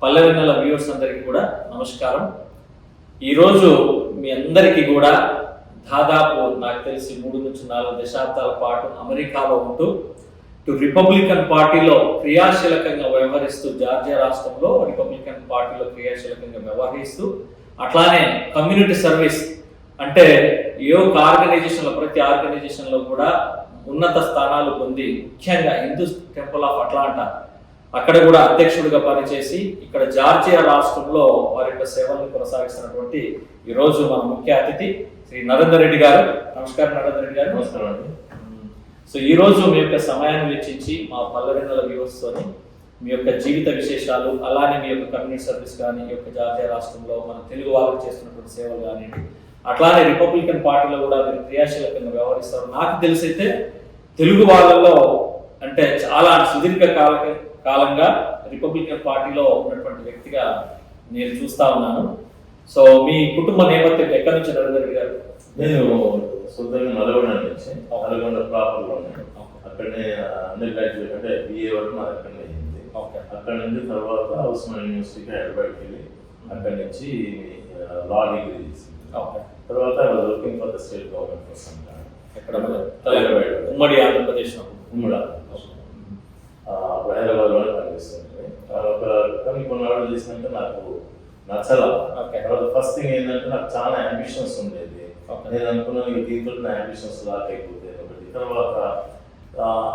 పల్లెవెన్నెల viewers అందరికీ కూడా నమస్కారం. ఈరోజు మీ అందరికీ కూడా దాదాపు నాకు తెలిసి 3 నుంచి 4 దశాబ్దాల పాటు అమెరికాలో ఉంటూ రిపబ్లికన్ పార్టీలో క్రియాశీలకంగా వ్యవహరిస్తూ, జార్జియా రాష్ట్రంలో రిపబ్లికన్ పార్టీలో క్రియాశీలకంగా వ్యవహరిస్తూ, అట్లానే కమ్యూనిటీ సర్వీస్ అంటే ఏ ఒక్క ఆర్గనైజేషన్లో, ప్రతి ఆర్గనైజేషన్లో కూడా ఉన్నత స్థానాలు పొంది, ముఖ్యంగా హిందూ టెంపుల్ ఆఫ్ అట్లాంటా అక్కడ కూడా అధ్యక్షుడిగా పనిచేసి ఇక్కడ జార్జియా రాష్ట్రంలో వారి యొక్క సేవలను కొనసాగిస్తున్నటువంటి ఈరోజు మన ముఖ్య అతిథి శ్రీ నరేందర్ రెడ్డి గారు. నమస్కారం నరేందర్ రెడ్డి గారు. నమస్కారం అండి. సో ఈరోజు మీ యొక్క సమయాన్ని వెచ్చించి మా పల్లెవెన్నెల వ్యూవర్స్తోని మీ యొక్క జీవిత విశేషాలు, అలానే మీ యొక్క కమ్యూనిటీ సర్వీస్ కానీ, ఈ యొక్క జార్జియా రాష్ట్రంలో మన తెలుగు వాళ్ళకి చేస్తున్నటువంటి సేవలు కానీ, అట్లానే రిపబ్లికన్ పార్టీలో కూడా మీరు క్రియాశీలకంగా వ్యవహరిస్తారు. నాకు తెలిసైతే తెలుగు వాళ్ళలో అంటే చాలా సుదీర్ఘ కాలంగా రిపబ్లికన్ పార్టీలో ఉన్నటువంటి వ్యక్తిగా నేను చూస్తా ఉన్నాను. సో మీ కుటుంబ నేపథ్యం ఎక్కడి నుంచి నరేందర్ రెడ్డి గారు? నేను సొంతంగా నల్గొండ నుంచి, నల్గొండ ప్రాపర్లో ఉన్నాను. అక్కడనే అండర్ గ్రాడ్యుయేట్ అంటే BA వరకు నాకు అక్కడనే అయింది. అక్కడ నుంచి తర్వాత ఉస్మానియా యూనివర్సిటీకి హైదరాబాద్కి వెళ్ళి అక్కడి నుంచి లా డిగ్రీ చేసింది. తర్వాత working for the state government for some time. ఎక్కడ? ఉమ్మడి ఆంధ్రప్రదేశ్. ఉమ్మడి హైదరాబాద్లో పనిచేస్తుంది. కానీ కొన్ని ఆర్డర్ చేసినాక నాకు నచ్చల. తర్వాత ఫస్ట్ థింగ్ ఏంటంటే నాకు చాలా అంబిషన్స్ ఉండేది. నేను అనుకున్నాను దీంతో నా అంబిషన్స్ లాక్ అయిపోతాయి ఒకటి. తర్వాత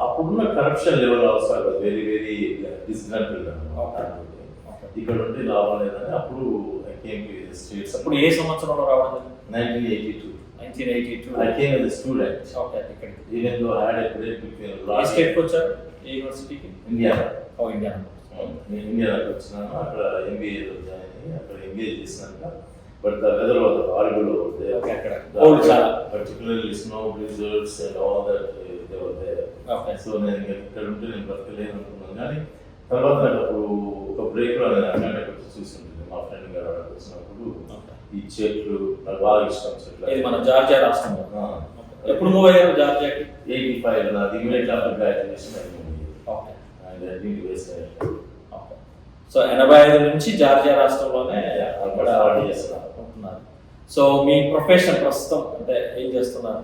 అప్పుడున్న corruption level also very very disgruntled. ఇక్కడ ఉంటే లాభం లేదని అప్పుడు స్టేట్స్. అప్పుడు ఏ సంవత్సరంలో రావడం? 1982. I came as a student. Even though I had a great between law. ఏ స్టేట్కి వచ్చారు? ఏ యూనివర్సిటీకి? ఇండియానా. ఇండియాకి వచ్చినాను. అక్కడ MBA జాయిన్ అయ్యి అక్కడ MBA చేసినాక but the weather was horrible over there. Particularly snow blizzards and all that they were there. So నేను ఇక్కడ ఉంటే నేను బ్రతకలేను అనుకున్నాను. కానీ తర్వాత నాకు అప్పుడు ఒక బ్రేక్లో నేను అట్లాంటికి వచ్చి చూస్తుంటుంది. మా ఫ్రెండ్ గారు అక్కడికి వచ్చినప్పుడు ఈ చెట్లు నాకు బాగా ఇష్టం. చెట్లు మన జార్జియా రాష్ట్రంలో ఎప్పుడు మూవ్ అయ్యారు జార్జియాకి? 85 నాది ఇమీడియట్ ఆఫ్టర్ గ్రాడ్యుయేషన్ అయింది. సో 85 నుంచి జార్జియా రాష్ట్రంలోనే ఉంటున్నారు. సో మీ ప్రొఫెషన్ ప్రస్తుతం అంటే ఏం చేస్తున్నారు?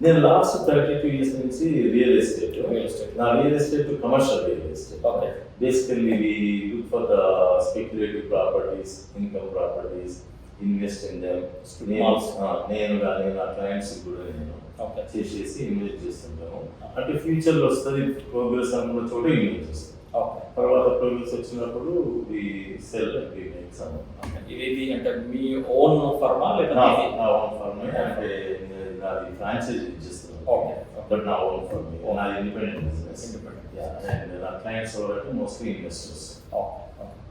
నేను లాస్ట్ 32 years నుంచి రియల్ ఎస్టేట్. నా real estate commercial real estate. Basically we look for the speculative properties, income properties, invest in them. నేను కానీ నా క్లయింట్స్ కూడా నేను చేసేసి ఇన్వెస్ట్ చేస్తుంటాను. అంటే ఫ్యూచర్లో వస్తుంది ప్రోగ్రెస్ అనుకున్న చోట ఇన్వెస్ట్ చేస్తాం. తర్వాత ప్రోగ్రెస్ వచ్చినప్పుడు ఈ సెల్ ఎగ్జామ్. ఇది అంటే మీ ఓన్ ఫర్మా లేదా? నా ఓన్ ఫర్మ్. అంటే నాది ఫ్రాంచైజీ ఇచ్చేస్తున్నాను. బట్ నా ఓన్ ఫర్మ్, నాది ఇండిపెండెంట్ బిజినెస్. అండ్ నా క్లయింట్స్ ఎవరంటే mostly investors.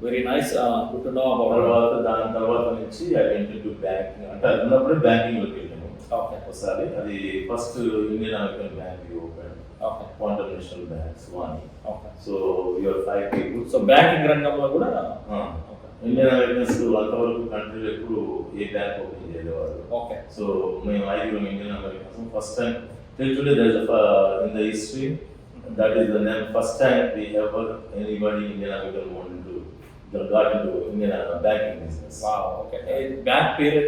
Very nice, good to know about. తర్వాత దాని తర్వాత నుంచి ఐ వెంట్ ఇంటూ బ్యాంకింగ్. అంటే అది ఉన్నప్పుడే బ్యాంకింగ్లోకి వెళ్ళాను ఒకసారి. అది first Indian American bank open, Quantum National Bank, స్వాని. So your 5 people. So banking రంగంలో కూడా ఇండియన్ అమెరికన్స్ అంతవరకు కంట్రీలో ఎప్పుడు ఏ బ్యాంక్ ఓపెన్ చేయలేవారు. సో మేము 5 Indian Americans first time till today there is in the history that is the first time we ever anybody Indian American wanted to got into Indian banking business. Wow. Okay. Bank period.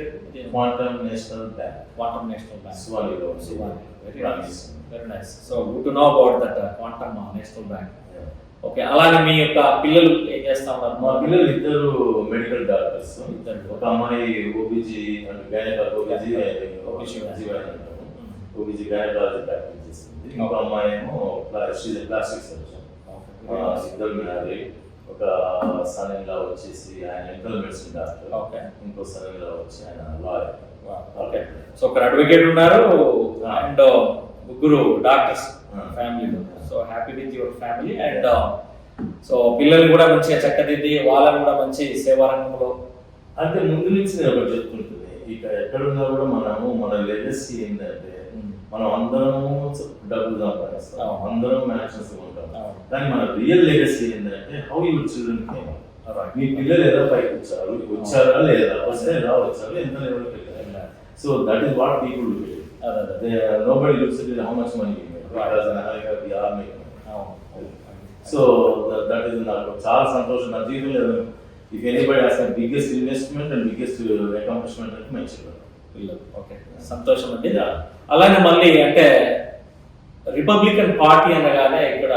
Quantum National Bank. Swami. Very nice. Very nice. So good to know about that Quantum National Bank. Okay. అలాగే మీ యొక్క పిల్లలు ఏం చేస్తా ఉన్నారు? మా పిల్లలు ఇద్దరు medical doctors. ఒక అమ్మాయి OBG అంటే గైనకాలజీ గైనకాలజీ ప్రాక్టీస్ చేస్తుంది. ఇంకొక అమ్మాయి ఏమో ప్లాస్టిక్ సర్జన్. ఇద్దరు మ్యారీడ్. ఒక సన్ ఇన్ లా వచ్చేసి ఆయన ఇంటర్నల్ మెడిసిన్ డాక్టర్. ఇంకో సన్ ఇన్ లా వచ్చి ఆయన లాయర్. ఓకే. సో ఒక అడ్వకేట్ ఉన్నారు అండ్ ముగ్గురు డాక్టర్స్ ఫ్యామిలీలో. So happy with your family. And so పిల్లలు కూడా మంచిగా చక్కదిద్ది వాళ్ళని కూడా మంచి సేవా రంగంలో. అంటే ముందు నుంచి నేను ఒకటి చెప్తుంటుంది, ఇక్కడ ఎక్కడున్నా కూడా మన లెగసీ ఏంటంటే మనం అందరము డబ్బులు సంపాదిస్తాం, అందరం మ్యాన్షన్స్ ఉంటాం. కానీ మన రియల్ లెగసీ ఏంటంటే హౌ యువర్ చిల్డ్రన్ కేమ్. మీ పిల్లలు ఏదో పైకి వచ్చారా లేదా, వస్తే ఎలా వచ్చారు, ఎంత లెవెల్కి వెళ్ళారు. So that is what people do. Nobody looks at it how much money you make. Because in America we are making. So that is నాకు చాలా సంతోషం నా జీవితంలో. If anybody has the biggest investment and biggest accomplishment అంటే my children. Okay, సంతోషం అండి. అలానే మళ్ళీ అంటే రిపబ్లికన్ పార్టీ అనగానే ఇక్కడ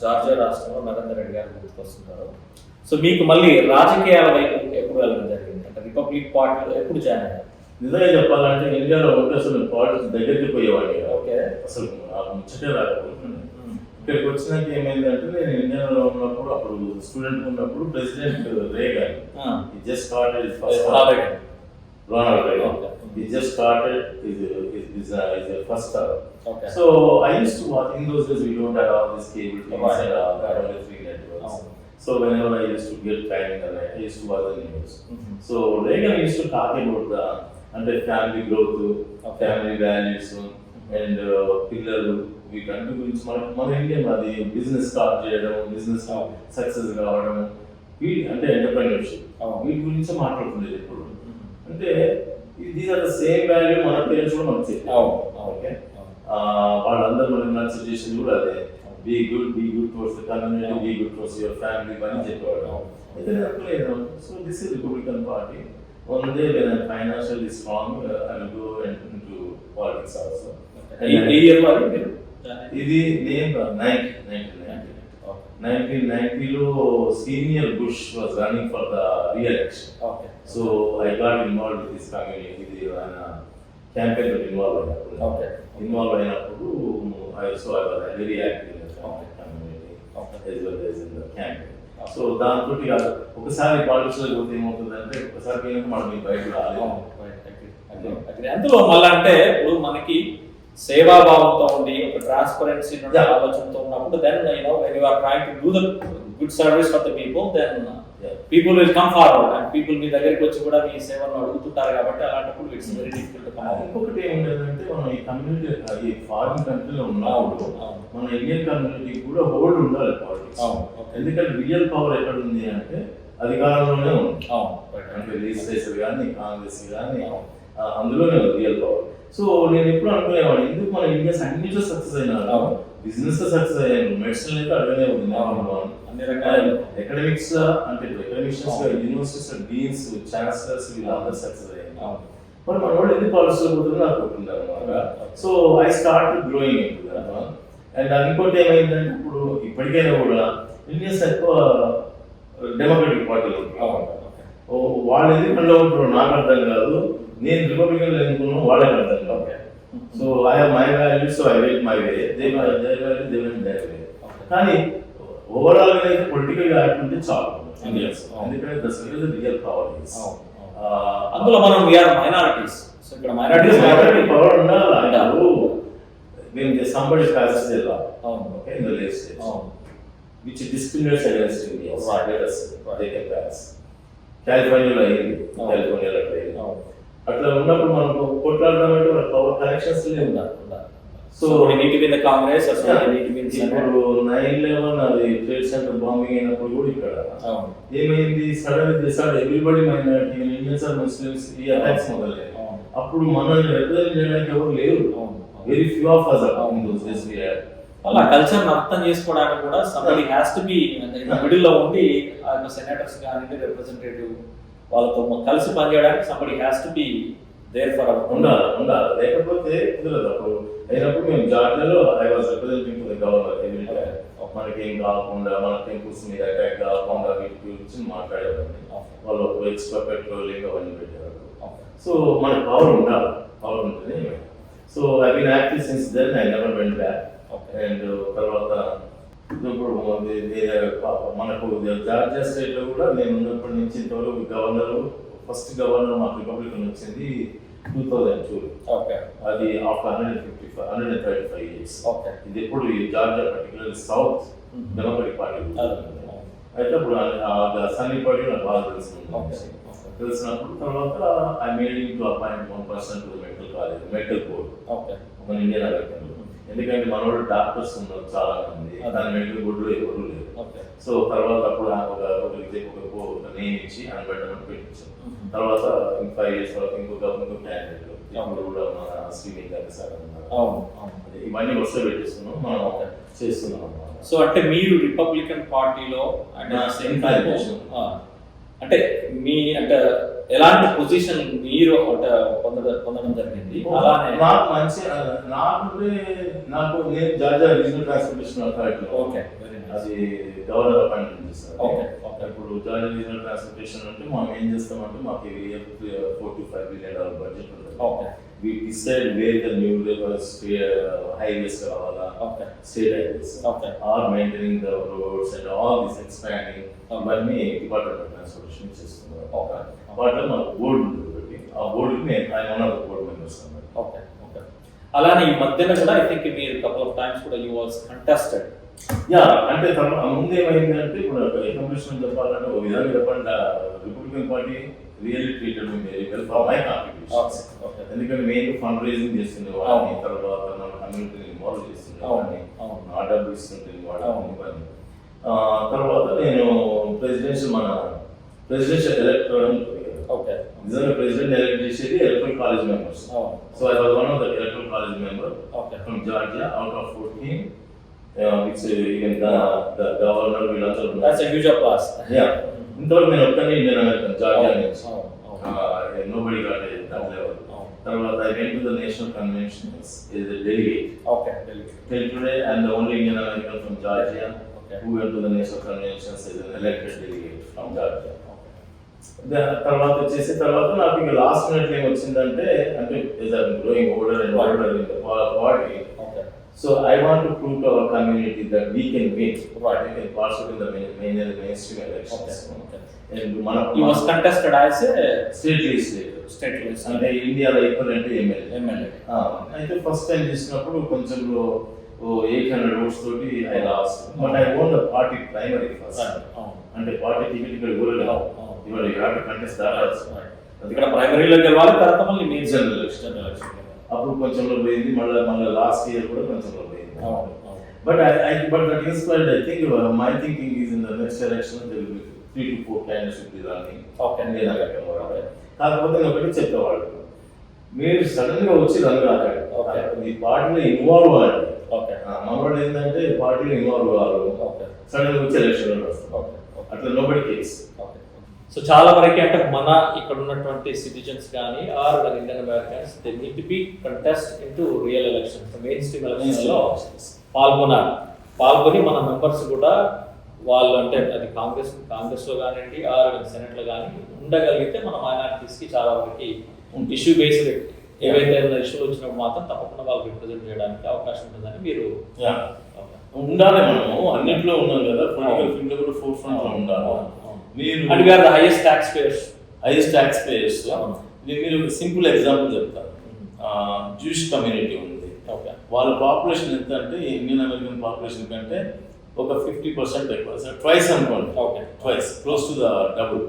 జార్జియా రాష్ట్రంలో నరేంద్ర రెడ్డి గారు గుర్తుకొస్తుంటారు. సో మీకు మళ్ళీ రాజకీయాల వైపు ఎప్పుడు వెళ్ళడం జరిగింది? అంటే రిపబ్లిక్ పార్టీలో ఎప్పుడు జాయిన్ అయ్యారు? నిజంగా చెప్పాలంటే ఇండియాలో ఉంటే అసలు పాలిటిక్స్ దగ్గరికి పోయేవాడిని. ఓకే, అసలు నాకు ముచ్చటే రాకపోతుంది. ఇక్కడికి వచ్చినాక ఏమైందంటే నేను ఇండియాలో ఉన్నప్పుడు, అప్పుడు స్టూడెంట్ ఉన్నప్పుడు president Reagan just started first Ronald Reagan. He just started his first term. Okay. So I used to watch. In those days, we don't have all this cable TVs and only 3 networks. So whenever I used to get time in the night, I used to watch the news. So Reagan used to talk about the family growth, family values, and పిల్లలు వీటన్నిటి గురించి మన Indian అది business start చేయడం, business success కావడం, అంటే entrepreneurship, వీటి గురించి మాట్లాడుతుండేది ఎప్పుడు. అంటే these are the same value మన పేరెంట్స్ కూడా మనకు చెప్పారు. ఓకే, వాళ్ళందరూ మనకి నా సజెషన్ కూడా అదే, be good towards the community, be good towards your family అని చెప్పేవాడు. అయితే నేను అనుకోలేదు, so this is Republican party. One day when I financially strong I will go into politics also. ఇది నేను 1990లో senior Bush was running for the re-election. So I got involve with this community. ఇది ఆయన campaign involve అయినప్పుడు I was very active in the community as well as in the campaign. So దాంతో ఒకసారి politics లో పోతే ఏమవుతుందంటే ఒకసారి పోయినాక మనం బయట రాలేదు. అందులో మళ్ళీ అంటే ఇప్పుడు మనకి సేవాభావంతో ఉండి ఒక ట్రాన్స్పరెన్సీ ఆలోచనతో ఉన్నప్పుడు then when you are trying to do the good service for the people, then people will come forward and people మీ దగ్గరికి వచ్చి కూడా మీ సేవలను అడుగుతుంటారు. కాబట్టి అలాంటప్పుడు ఇట్స్ వెరీ డిఫికల్ట్. ఇంకొకటి ఏముండదంటే మనం ఈ కమ్యూనిటీ ఈ ఫారిన్ కంట్రీలో ఉన్నప్పుడు మన ఇండియన్ కమ్యూనిటీ కూడా హోల్డ్ ఉండాలి పాలిటిక్స్. ఎందుకంటే రియల్ పవర్ ఎక్కడ ఉంది అంటే అధికారంలోనే ఉంది. అంటే లెజిస్లేచర్ కానీ కాంగ్రెస్ కానీ అందులోనే ఉంది రియల్ పవర్. సో నేను ఎప్పుడు అనుకునేవాడు, ఎందుకు మన ఇండియా అన్నింటిలో సక్సెస్ అయినా, బిజినెస్ లో సక్సెస్ అయ్యాను, మెడిసిన్ అయితే అడగనే ఉంది, అన్ని రకాల ఎకడమిక్స్ అంటే ఎకడమిషియన్స్ యూనివర్సిటీస్ డీన్స్ ఛాన్సలర్స్ వీళ్ళందరూ సక్సెస్ అయ్యాను. మరి మన వాళ్ళు ఎందుకు పాలసీలో పోతుందో నాకు ఉంటుంది అనమాట. So I start growing in to that. And ఇంకోటి ఏమైందంటే ఇప్పుడు ఇప్పటికైనా కూడా ఇండియన్స్ ఎక్కువ డెమోక్రటిక్ పార్టీలు ఉంటారు. వాళ్ళు ఎందుకు కంటే ఉంటారు నాకు అర్థం కాదు. నేను రిపబ్లికన్ ఎన్నుకున్నాను, వాళ్ళకి అర్థం కాదు. So I have my values, so I wait my way, they value they went their way. కానీ ఓవరాల్ గా అయితే పొలిటికల్ యాక్ట్ ఉంటే చాలు ఇండియన్స్. ఎందుకంటే that's the real power is. అందులో మనం వి ఆర్ మైనారిటీస్. సో ఇక్కడ మైనారిటీ పవర్ ఉండాలి. when somebody passes a law, okay, in the legislature, which discriminates against Indians, they can pass. California అయింది, California అట్లా ఉన్నప్పుడు మనకు కొట్లాడడం అంటే పవర్ కనెక్షన్స్ లేవు. సో కాంగ్రెస్ ఇప్పుడు 9/11 అది ట్రేడ్ సెంటర్ బాంబింగ్ అయినప్పుడు కూడా ఇక్కడ ఏమైంది, sudden decide everybody minority Indians or Muslims ఈ అటాక్స్ మొదలయ్యాయి. అప్పుడు మనల్ని రిప్రజెంట్ చేయడానికి ఎవరు లేరు. Very few of us are in those days we had. అలా కల్చర్ అర్థం చేసుకోవడానికి కూడా somebody has to be middle లో ఉండి సెనేటర్స్ కానీ రిప్రజెంటేటివ్ వాళ్ళతో కలిసి పనిచేయడానికి somebody has to be there for ఉండాలి. లేకపోతే కుదరదు. అప్పుడు అయినప్పుడు మేము జార్జియాలో I was representing to the governor every time. మనకేం కాకుండా మన టెంపుల్స్ మీద అటాక్ కాకుండా వీటి గురించి మాట్లాడేవాడిని. వాళ్ళు ఎక్స్ట్రా పెట్రోలింగ్ అవన్నీ పెట్టేవారు. సో మన పవర్ ఉంటుంది. So I been active since then, I never went back. And తర్వాత ఇప్పుడు మనకు జార్జియా స్టేట్ లో కూడా నేను ఉన్నప్పటి నుంచి ఇంతవరకు ఫస్ట్ గవర్నర్ మాకు రిపబ్లికన్ వచ్చింది 2002. అది ఆఫ్టర్ 135 years. ఇది ఎప్పుడు Georgia particularly south democratic party అయితే అప్పుడు సన్నీ పార్టీ నాకు బాగా తెలిసినప్పుడు తర్వాత I made to appoint 1% to medical board మన ఇండియన్ అమెరికన్. ఎందుకంటే మన వాళ్ళు డాక్టర్స్ ఉన్నారు చాలా మంది, దాని మెడికల్ బోర్డులో ఎవరు లేరు. సో తర్వాత అప్పుడు ఒక నేమ్ ఇచ్చి అని పెట్టమని పెట్టించాం. తర్వాత 5 years వరకు ఇంకొక క్యాండిడేట్ ఇప్పుడు కూడా మన శ్రీనిధి గారి సార్ ఉన్నారు. అవును అవును. ఇవన్నీ వరుస పెట్టేస్తున్నాం మనం చేస్తున్నాం అన్నమాట. సో అంటే మీరు రిపబ్లికన్ పార్టీలో అంటే నా సేమ్ same టైం position. అంటే మీ అంటే ఎలాంటి పొజిషన్ మీరు అంటే పొందడం జరిగింది అలానే నాకు మంచి నాకు నేను Georgia regional transportation authority okay very nice అది గవర్నర్ అపాయింట్మెంట్ చేస్తారు. ఓకే ఓకే ఇప్పుడు జార్జియా రీజనల్ ట్రాన్స్పోర్టేషన్ అంటే మనం ఏం చేస్తామంటే మాకు $4 to $5 billion బడ్జెట్ ఉంటుంది. Okay We decide where the new highways కావాలా, okay state highways, okay or maintaining the roads and all this expanding, ఇవన్నీ డిపార్ట్మెంట్ ఆఫ్ ట్రాన్స్పోర్టేషన్ చేస్తున్నారు. ఓకే వాటిలో మాకు బోర్డు ఉంటుంది. ఆ బోర్డుకి నేను ఆయన బోర్డు మెంబర్స్ అన్నమాట. Okay okay. అలానే ఈ మధ్యన కూడా ఐ థింక్ మీరు కపుల్ ఆఫ్ టైమ్స్ కూడా యూ వాస్ కంటెస్టెడ్. యా అంటే ముందు ఏమైందంటే ఇప్పుడు ఎకమిషన్ చెప్పాలంటే ఒక విధంగా చెప్పండి Republican party really treated me very well for my contributions. ఎందుకంటే మెయిన్ ఫండ్ రైజింగ్ చేస్తుండే వాళ్ళని, తర్వాత మన కమ్యూనిటీని ఇన్వాల్వ్ చేస్తుండే వాళ్ళని, నా డబ్బు ఇస్తుంటే వాళ్ళని. తర్వాత నేను ప్రెసిడెన్షియల్ ఎలక్టర్ ఓకే నిజంగా ప్రెసిడెంట్ ఎలక్ట్ చేసేది electoral college members. So I was one of the electoral college member from Georgia out of 14 which even the governor వీళ్ళందరూ ఉన్నారు. That's a huge applause. Yeah ఇంతవరకు నేను ఒక్కనే ఇండియన్ అమెరికన్ జార్జియా నుంచి. Nobody got that level. తర్వాత I went to the national conventions as a delegate. Okay, delegate. Till today I am the only Indian American from Georgia Okay. who went to the national conventions as an elected delegate from Georgia. Okay. తర్వాత నాకు ఇంకా last minute ఏం వచ్చిందంటే అంటే growing older and older in the party. Okay. So I want to prove to our community that we can win. Right. We can participate in the mainstream elections. Okay. And You was contested as a state legislator. state legislator. అంటే ఇండియాలో equivalent MLA. MLA. అయితే first time చేసినప్పుడు కొంచెం 800 votes తోటి I last. But I own the party primary first. అంటే party ticket ఇక్కడ ఊరలేదు. ఇవాళ you have to contest that. ఇక్కడ ప్రైమరీలో గెలవాలి, తర్వాత మళ్ళీ మీ జనరల్ ఎలక్షన్. అప్పుడు కొంచెంలో పోయింది, మళ్ళీ లాస్ట్ ఇయర్ కూడా కొంచెంలో పోయింది. But that inspired I think my thinking is in the next election there will be 3 to 4 candidates will be running. Okay. కాకపోతే నేను ఒకటి చెప్పేవాళ్ళు, మీరు సడన్ గా వచ్చి రన్ కాకండి, ఈ పార్టీలో ఇన్వాల్వ్ అవ్వండి. మనవాళ్ళు ఏంటంటే పార్టీలో ఇన్వాల్వ్ కావాలి, సడన్ గా వచ్చి ఎలక్షన్ వస్తారు. అట్లా నోబడి కేస్. సో చాలా వరకు అంటే మన ఇక్కడ ఉన్నటువంటి సిటిజన్స్ కానీ or Indian Americans they need to be contest into real elections, mainstream elections లో పాల్గొని మన మెంబర్స్ కూడా వాళ్ళు అంటే అది కాంగ్రెస్ లో కానివ్వండి ఆర్ సెనెట్ లో కానీ ఉండగలిగితే మన మైనారిటీస్ కి చాలా వరకు ఇష్యూ బేస్డ్ ఏవైతే ఇష్యూలు వచ్చినప్పుడు మాత్రం తప్పకుండా వాళ్ళు రిప్రజెంట్ చేయడానికి అవకాశం ఉంటుందని మీరు ఉండాలి. మనము అన్నింటిలో ఉన్నాం కదా, పొలిటికల్ ఫీల్డ్ కూడా ఫోర్ ఫ్రంట్ లో ఉండాలి. మీరు and we are the highest taxpayers. మీరు సింపుల్ ఎగ్జాంపుల్ చెప్తాను. జూయిష్ కమ్యూనిటీ ఉంది, వాళ్ళ పాపులేషన్ ఎంత అంటే ఇండియన్ అమెరికన్ పాపులేషన్ కంటే ఒక 50% ఎక్కువ, ట్వైస్ అనుకోండి. Twice, close to the double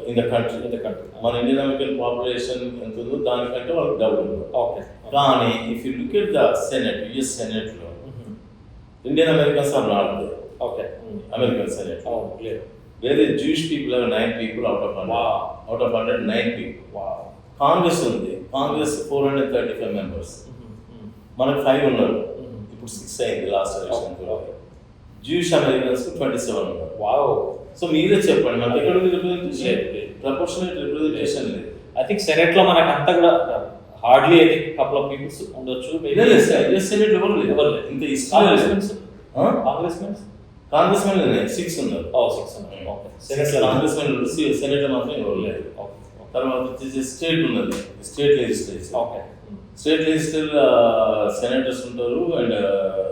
in the country. మన ఇండియన్ అమెరికన్ పాపులేషన్ ఎంత ఉందో దానికంటే వాళ్ళకి డబుల్. కానీ if you look at the Senate, US Senate లో Indian Americans are not there. American Senate. Where the Jewish people have 9 people out of 100. Wow. Out of 100, 9 people. Wow. Congress ఉంది. Congress 435 members. మనకు 5 ఉన్నారు. ఇప్పుడు 6 అయింది last election. Jewish Americans 27 ఉన్నారు. Wow. So మీరే చెప్పండి, మనకి ఎక్కడ ఉంది రిప్రజెంటేషన్? ప్రపోర్షనల్ రిప్రజెంటేషన్ లేదు. ఐ థింక్ సెనెట్ లో మనకు అంతా కూడా hardly I think couple of peoples ఉండొచ్చు. సెనెట్ ఎవరు లేదు. ఇంకా కాంగ్రెస్మెన్ 6 ఉన్నారు. 6 ఉన్నారు. ఓకే. సెనెట్ లో మాత్రం ఎవరు లేదు. తర్వాత వచ్చేసి స్టేట్ ఉన్నది, state legislature. Okay. State legislature senators ఉంటారు అండ్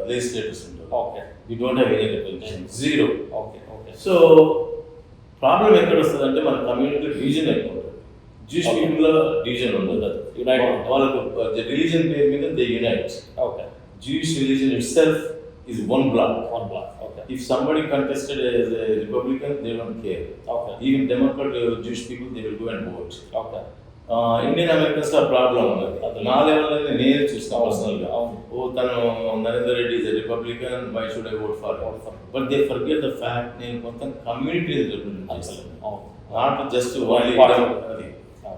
లెజిస్లేటర్స్ ఉంటారు. Okay. You don't have any representation, zero. Okay. Okay. So problem ఎక్కడ వస్తుంది అంటే మన కమ్యూనిటీ డివిజన్ ఎక్కువ ఉంటుంది. జూయిష్ పీపుల్ డివిజన్ ఉండదు. వాళ్ళకు రిలీజన్ పేరు మీద they unite. Okay. Jewish religion itself is one block. Okay. If somebody contested as a Republican, they don't care. Okay. Even Democrat Jewish people, they will go and vote. Okay. Indian Americans are problem ఉన్నది. నా లెవెల్లో నేను చూస్తాను పర్సనల్గా. తను Narender Reddy is a Republican, why should I vote for him? But they forget the fact నేను మొత్తం community represent చేస్తాను, నాట్ జస్ట్ ఓన్లీ అది.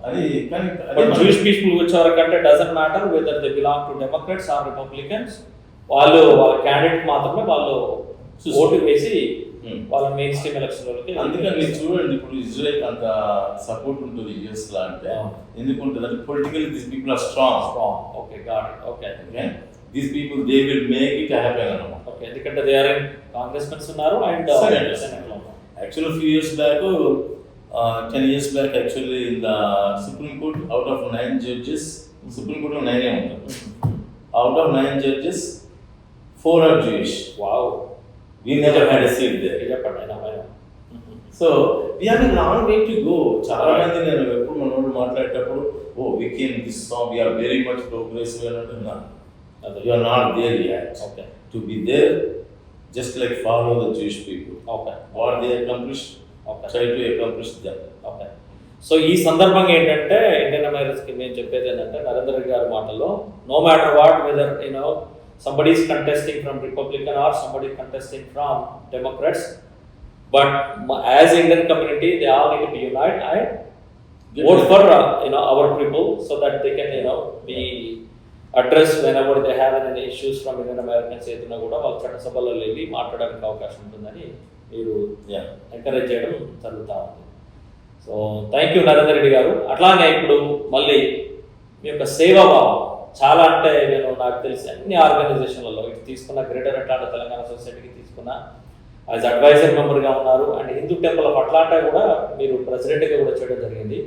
అది కానీ బట్ జూయిష్ పీపుల్ వచ్చేవరకంటే doesn't matter whether they belong to Democrats or Republicans, వాళ్ళ candidate మాత్రమే వాళ్ళు ఓటు వేసి వాళ్ళ మెయిన్ స్ట్రీమ్ ఎలక్షన్లకి. అందుకని మీరు చూడండి, ఇప్పుడు ఇజ్రాయెల్ అంత సపోర్ట్ ఉంటుంది యుఎస్ లా అంటే ఎందుకుంటుంది అంటే political these people are strong. Okay got it. Okay these people they will make it happen అన్నమాట. ఓకే, ఎందుకంటే they are in congress mens ఉన్నారు అండ్ సెనెట్ లో ఉన్నారు. Actually, a few years back, 10 years back, actually, in the Supreme Court, out of 9 judges, Supreme Court of 9 out of 9 judges, 4 are Jewish. Wow. We never had a seat there. So, we have a long way to go. చాలా మంది నేను ఎప్పుడు మనోడు మాట్లాడేటప్పుడు, oh, we came this song, we are very much progressive and all. You are not there yet. Okay. To be there, just like follow the Jewish people. Okay. What they accomplished, try to accomplish them. Okay. So ఈ సందర్భంగా ఏంటంటే Indian అమెరికన్స్కి మేము చెప్పేది ఏంటంటే నరేంద్ర రెడ్డి గారి మాటల్లో, no matter what whether somebody is contesting from Republican or somebody contesting from Democrats, but as Indian community they all need to be united and vote for our people so that they can be addressed whenever they have any issues from Indian Americans. ఏదైనా కూడా వాళ్ళ చట్టసభలో వెళ్ళి మాట్లాడడానికి అవకాశం ఉంటుందని మీరు encourage చేయడం జరుగుతూ ఉంది. So thank you Narender Reddy గారు. అట్లానే ఇప్పుడు మళ్ళీ మీ యొక్క సేవాభావం చాలా అంటే నేను నాకు తెలిసి అన్ని ఆర్గనైజేషన్లలో ఇటు తీసుకున్న గ్రేటర్ అట్లాంటా తెలంగాణ సొసైటీకి తీసుకున్న యాజ్ అడ్వైజర్ మెంబర్గా ఉన్నారు and Hindu temple of Atlanta కూడా మీరు ప్రెసిడెంట్గా కూడా చేయడం జరిగింది.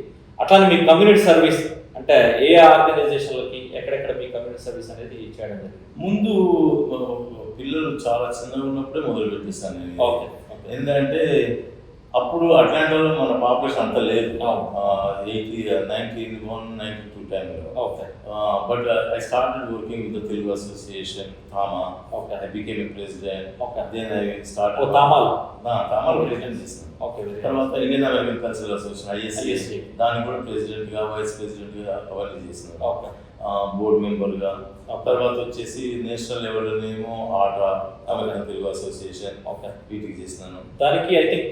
అట్లానే మీ కమ్యూనిటీ సర్వీస్ అంటే ఏ ఆర్గనైజేషన్లకి ఎక్కడెక్కడ మీ కమ్యూనిటీ సర్వీస్ అనేది చేయడం జరిగింది? ముందు పిల్లలు చాలా చిన్నగా ఉన్నప్పుడే మొదలు పెట్టేస్తాను నేను. ఓకే. ఎందుకంటే అప్పుడు అట్లాంటిలో మన పాపులేషన్ అంత లేదు, 1991-92 టైంలో. Okay. But I started working with the Telugu association TAMA. Okay. I became a president. Okay. Then I started థామాలో ప్రెసిడెంట్ చేశాను. ఓకే. తర్వాత Indian American cultural association ISC, దానికి కూడా ప్రెసిడెంట్గా వైస్ ప్రెసిడెంట్గా అవన్నీ చేస్తున్నాను. ఓకే. బోర్డు మెంబర్గా. తర్వాత వచ్చేసి నేషనల్ లెవెల్లోనేమో ఆట అమెరికన్ తెలుగు అసోసియేషన్. ఓకే. వీటికి చేసినాను. దానికి I think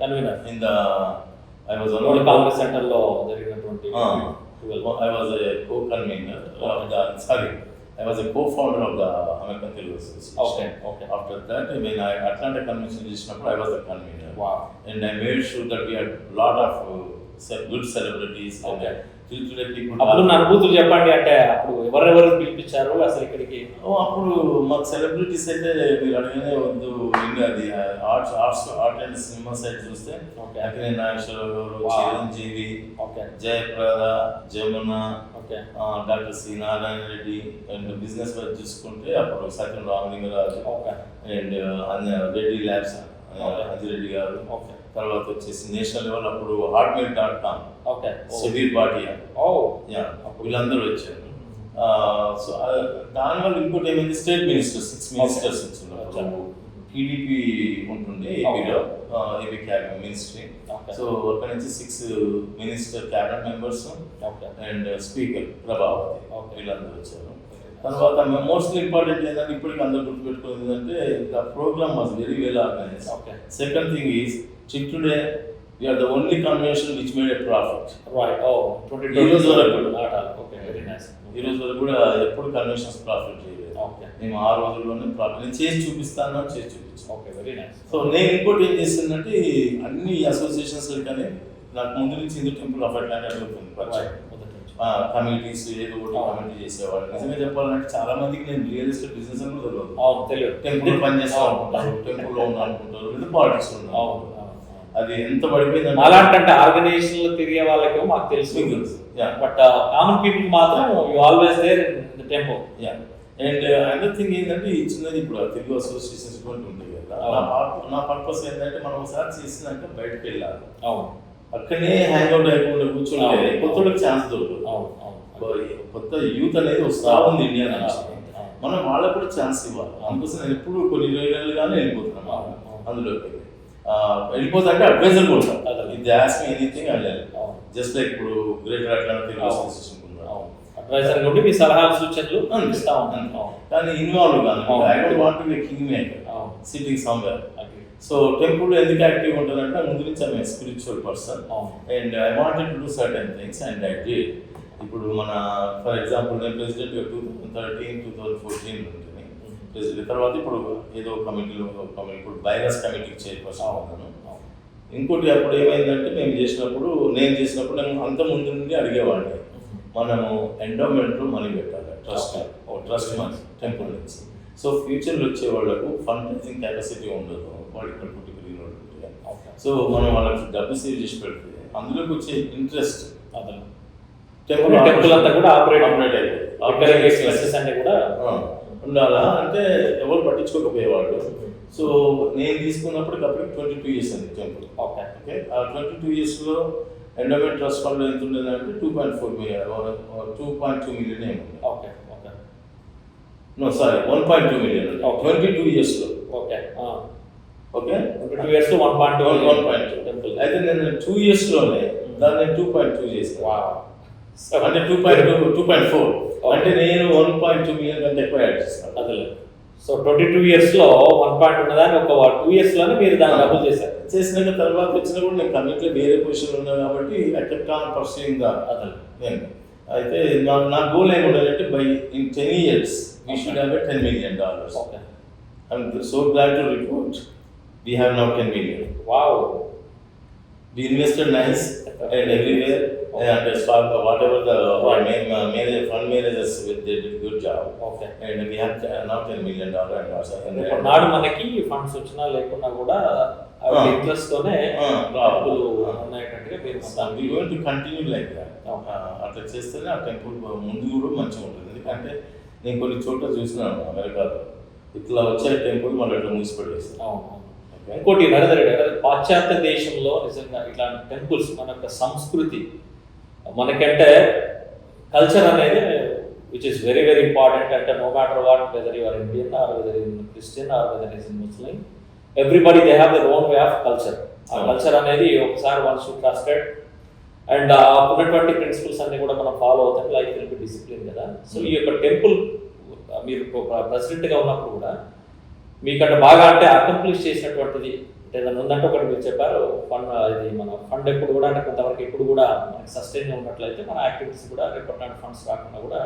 convener in the I was one Congress centre లో జరిగినటువంటి I was a co-convener of the, sorry, I was a co-founder of the American Telugu Association. Okay, okay. After that, when I Atlanta Convention చేసినప్పుడు I was the convener. Wow. And I made sure that we had lot of good celebrities. Okay. Till today people. అప్పుడు నా అనుభూతులు చెప్పండి, అంటే అప్పుడు ఎవరెవరు పిలిపించారు అసలు ఇక్కడికి? అప్పుడు మాకు సెలబ్రిటీస్ అయితే మీరు అడిగినే వద్దు, అది ఆర్ట్ అండ్ సినిమా సైడ్ చూస్తే అక్కినే నాగేశ్వరరావు గారు, Chiranjeevi, Jayaprada, Jamuna, doctor C Narayana Reddy. And business wise చూసుకుంటే అప్పుడు సత్యం రామలింగరాజు అండ్ రెడ్డి ల్యాబ్స్ అంజిరెడ్డి గారు. తర్వాత వచ్చేసి నేషనల్ లెవెల్ అప్పుడు హాట్మెయిల్.com, సుధీర్ భాటియా, వీళ్ళందరూ వచ్చారు. సో దానివల్ల ఇంకోటి ఏమైంది, స్టేట్ మినిస్టర్స్ 6 మినిస్టర్స్ వచ్చింది. టీడీపీ ఉంటుంది ఏపీలో, ఏపీ క్యాబినెట్ మినిస్ట్రీ. సో అక్కడ నుంచి 6 minister cabinet members and speaker Prabhavati, వీళ్ళందరూ వచ్చారు. తర్వాత మోస్ట్లీ ఇంపార్టెంట్ ఏంటంటే ఇప్పటికి అందరూ గుర్తుపెట్టుకునేది ఏంటంటే the program was very well organized. Second thing is till today we are the only convention which made a profit. Right. Oh, ఈ రోజు వరకు okay, very nice. ఈ రోజు వరకు కూడా ఎప్పుడు కన్వెన్షన్స్ ప్రాఫిట్ చేయలేదు. Okay. మేము 6 రోజుల్లోనే ప్రాఫిట్ నేను చేసి చూపిస్తాను. Okay, very nice. సో నేను ఇంకోటి ఏం చేసిందంటే అన్ని అసోసియేషన్స్ కానీ నాకు ముందు నుంచి Hindu temple of Atlanta committees ఏదో ఒకటి కమిటీ చేసేవాళ్ళు. నిజంగా చెప్పాలంటే చాలా మందికి నేను రియల్ ఎస్టేట్ బిజినెస్ అని కూడా తెలియదు. టెంపుల్ పనిచేస్తా అనుకుంటారు, టెంపుల్లో అనుకుంటారు, లేదా పాలిటిక్స్ ఉన్నారు. అది ఎంత పడిపోయింది అలాంటి ఆర్గనైజేషన్ తిరిగే వాళ్ళకి మాకు తెలుసు, బట్ కామన్ పీపుల్ మాత్రం you always there in the temple. And other thing ఏంటంటే ఈ చిన్నది ఇప్పుడు తెలుగు అసోసియేషన్స్ ఇటువంటి ఉంటాయి కదా, నా పర్పస్ ఏంటంటే మనం ఒకసారి చేసినాక బయటకు వెళ్ళాలి. అక్కడనే హ్యాంగ్ అవుట్ అయిపోయి కూర్చుంటే కొత్తలకు ఛాన్స్ దొరకదు. కొత్త యూత్ అనేది వస్తా ఉంది ఇండియా నుంచి, మనం వాళ్ళకు కూడా ఛాన్స్ ఇవ్వాలి. అందుకోసం నేను ఎప్పుడు కొన్ని రోజులుగానే వెళ్ళిపోతున్నాను అందులోకి. వెళ్ళిపోతా అంటే అడ్వైజర్ కూడా ఇది ఆస్క్ మీ ఎనీథింగ్ అని జస్ట్ లైక్ ఇప్పుడు greater Atlanta Telugu association advisor నుండి మీ సలహాలు సూచనలు అందిస్తా ఉంటాను, కానీ ఇన్వాల్వ్ కాదు. I don't want to be kingmaker sitting somewhere. So temple ఎందుకు యాక్టివ్ ఉంటుందంటే ముందు నుంచి I'm spiritual person and I wanted to do certain things and I did. ఇప్పుడు మన ఫర్ ఎగ్జాంపుల్ నేను ప్రెసిడెంట్ 2013-2014 ఉంటుంది ప్రెసిడెంట్. తర్వాత ఇప్పుడు ఏదో కమిటీలో ఇప్పుడు వైరస్ కమిటీకి చైర్పర్సన్ అవుతాను. ఇంకోటి అప్పుడు ఏమైందంటే నేను చేసినప్పుడు నేను అంత ముందు నుండి అడిగేవాడిని, మనము ఎండోమెంట్లో మనీ పెట్టాలి, ట్రస్ట్ మనీ టెంపుల్ నుంచి. సో ఫ్యూచర్లో వచ్చే వాళ్ళకు ఫండ్ రైజింగ్ కెపాసిటీ ఉండదు, వాళ్ళు ఇక్కడ పుట్టుకుని ఉంటే. సో మనం వాళ్ళకి డబ్బు సేవ్ చేసి పెడితే అందులోకి వచ్చే ఇంట్రెస్ట్ టెంపుల్ అంతా కూడా ఆపరేట్ అన్నీ కూడా ఉండాలా అంటే ఎవరు పట్టించుకోకపోయేవాళ్ళు. సో నేను తీసుకున్నప్పటికప్పుడు 22 years అండి టెంపుల్. ఓకే ఆ 22 yearsలో ఎండోమెంట్ ట్రస్ట్ ఫండ్ ఎంత ఉండేదంటే 2.4 million 2.2 million ఏముంది. Okay okay no sorry 1.2 million 22 yearsలో. Okay okay 22 years 1.2 temple. అయితే నేను 2 yearsలోనే దాన్ని 2.2 చేసాను. అంటే 2.4 అంటే నేను 1.2 million కంటే ఎక్కువ యాడ్ చేస్తాను. అదే సో 22 yearsలో 1 ఉన్నదాన్ని ఒక 2 yearsలోనే మీరు దాన్ని డబుల్ చేశారు. చేసినాక తర్వాత వచ్చినా కూడా నేను కమిటీలో వేరే పొజిషన్ ఉన్నా కాబట్టి I kept on pursuing the other. అయితే నా గోల్ ఏముండాలంటే by in 10 years we should have $10 million. Okay. I'm so glad to report we have now 10 million. Wow. We invested nice and everywhere. And as far as whatever the fund managers they did a good job. Okay. And we have now $10 million and also. నాడు మనకి funds వచ్చినా లేకున్నా కూడా interest తోనే డబ్బులు ఉన్నాయటట్టుగా we are going to continue like that. అట్లా చేస్తేనే ఆ టెంపుల్ ముందు కూడా మంచిగా ఉంటుంది. ఎందుకంటే నేను కొన్ని చోట్ల చూసినాను అమెరికాలో ఇట్లా వచ్చే టెంపుల్ మళ్ళీ అట్లా మూసిపెట్టేస్తాను. ఇంకోటి నరేంద్ర రెడ్డి గారు, పాశ్చాత్య దేశంలో నిజంగా ఇట్లాంటి టెంపుల్స్ మన యొక్క సంస్కృతి మనకంటే కల్చర్ అనేది which is very very important. అంటే no matter what whether your Indian or whether in Christian or whether is in Muslim, everybody they have their own way of culture. ఆ కల్చర్ అనేది ఒకసారి once you trusted and ఉన్నటువంటి principles అన్ని కూడా మనం follow అవుతాం. Life will be discipline కదా. So ఈ యొక్క టెంపుల్ మీరు ప్రెసిడెంట్గా ఉన్నప్పుడు కూడా మీకంటే బాగా అంటే అకంప్లిష్ చేసినటువంటిది ఏదైనా ఉందంటే ఒకటి మీరు చెప్పారు, ఫండ్ ఇది మన ఫండ్ ఎప్పుడు కూడా అంటే కొంతవరకు ఎప్పుడు కూడా మనకి సస్టైన్గా ఉన్నట్లయితే మన యాక్టివిటీస్ కూడా రిపోర్ట్ ఫండ్స్ రాకుండా కూడా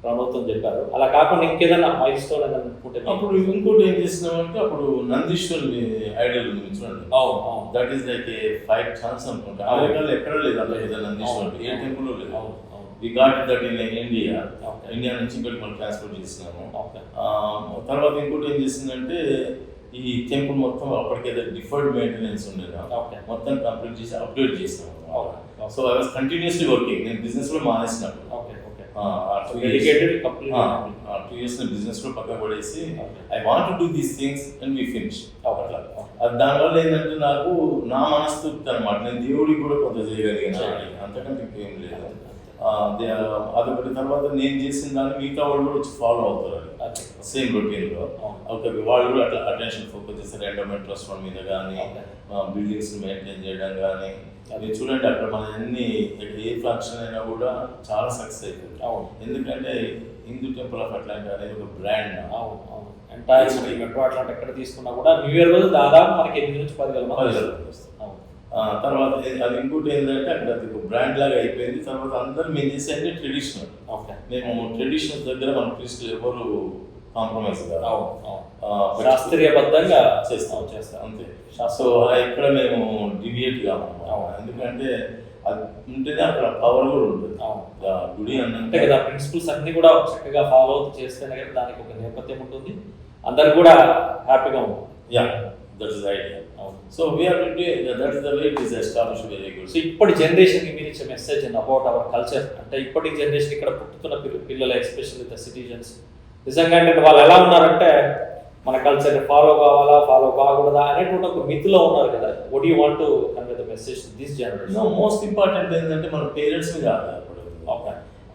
ప్రభుత్వం చెప్పారు. అలా కాకుండా ఇంకేదైనా మైల్ స్టోన్ ఏదైనా అనుకుంటే అప్పుడు ఇంకోటి ఏం చేసినామంటే అప్పుడు నందీశ్వరుని ఐడియల్ ఉంది చూడండి. That is like A 5 tons అనుకుంటా. అమెరికాలో ఎక్కడ లేదు అంత పెద్ద నందీశ్వరుడు, ఏ టెంపుల్ లేదు. We got that in India. India నుంచి ఇంకోటి మనం ట్రాన్స్పోర్ట్ చేసినాము. తర్వాత ఇంకోటి ఏం చేసిందంటే ఈ టెంపుల్ మొత్తం అప్పటికేదో డిఫర్డ్ మెయింటెనెన్స్ ఉండేదా మొత్తం కంప్లీట్ చేసి అప్డేట్ చేసినాము. So I was continuously working. నేను బిజినెస్ లో మానేసినప్పుడు 2 years బిజినెస్ లో పక్క పడేసి I want to do these things and we finish. అట్లా దానివల్ల ఏంటంటే నాకు నా మనస్తృప్తి అనమాట, నేను దేవుడికి కూడా కొంత చేయగలిగాను, అంతకంటే ఇంకేం లేదు. అదొకటి. తర్వాత నేను చేసిన దాన్ని మిగతా వాళ్ళు కూడా వచ్చి ఫాలో అవుతారు సేమ్ రొటీన్లో. ఓకే వాళ్ళు కూడా అట్లా అటెన్షన్ ఫోకస్ చేస్తారు ఎండోమెంట్ ట్రస్ట్ ఫండ్ మీద కానీ బిల్డింగ్స్ మెయింటైన్ చేయడం కానీ. అది చూడండి అక్కడ మన అన్ని ఏ ఫంక్షన్ అయినా కూడా చాలా సక్సెస్ అవుతుంది. ఎందుకంటే హిందూ టెంపుల్ ఆఫ్ అట్లాంటి అనేది ఒక బ్రాండ్. మెట్రో అట్లాంటి ఎక్కడ తీసుకున్నా కూడా న్యూ ఇయర్ రోజు దాదాపు మనకి 8 నుంచి 10,000 మంది. తర్వాత అది ఇంకోటి ఏంటంటే అక్కడ అది ఒక బ్రాండ్ లాగా అయిపోయింది. తర్వాత అందరూ మేము చేసే అన్ని ట్రెడిషనల్. మేము ట్రెడిషనల్ దగ్గర మన క్రిస్టియన్ ఎవరు కాంప్రమైజ్ కాదు, శాస్త్రీయబద్ధంగా చేస్తాం అంతే. సో ఎక్కడ మేము డివియేట్ కాము. ఎందుకంటే అది ఉంటేనే అక్కడ పవర్ కూడా ఉంటుంది. గుడి అంటే కదా ప్రిన్సిపల్స్ అన్ని కూడా చక్కగా ఫాలో అవుతూ చేస్తేనే కదా దానికి ఒక నేపథ్యం ఉంటుంది, అందరు కూడా హ్యాపీగా ఉంటుంది. That is the idea. So we are doing that is the way it is established very good. So ఇప్పటి జనరేషన్కి మీరు ఇచ్చే మెసేజ్ అబౌట్ అవర్ కల్చర్ అంటే ఇప్పటి జనరేషన్ ఇక్కడ పుట్టుతున్న పిల్లలు ఎస్పెషల్లీ ద సిటిజన్స్ నిజంగా అంటే వాళ్ళు ఎలా ఉన్నారంటే మన కల్చర్ ఫాలో కావాలా ఫాలో కాకూడదా అనేటువంటి ఒక మిత్తులో ఉన్నారు కదా. What you want to convey the message this generation? Most important ఏంటంటే మన పేరెంట్స్ మీద ఆధారపడదు,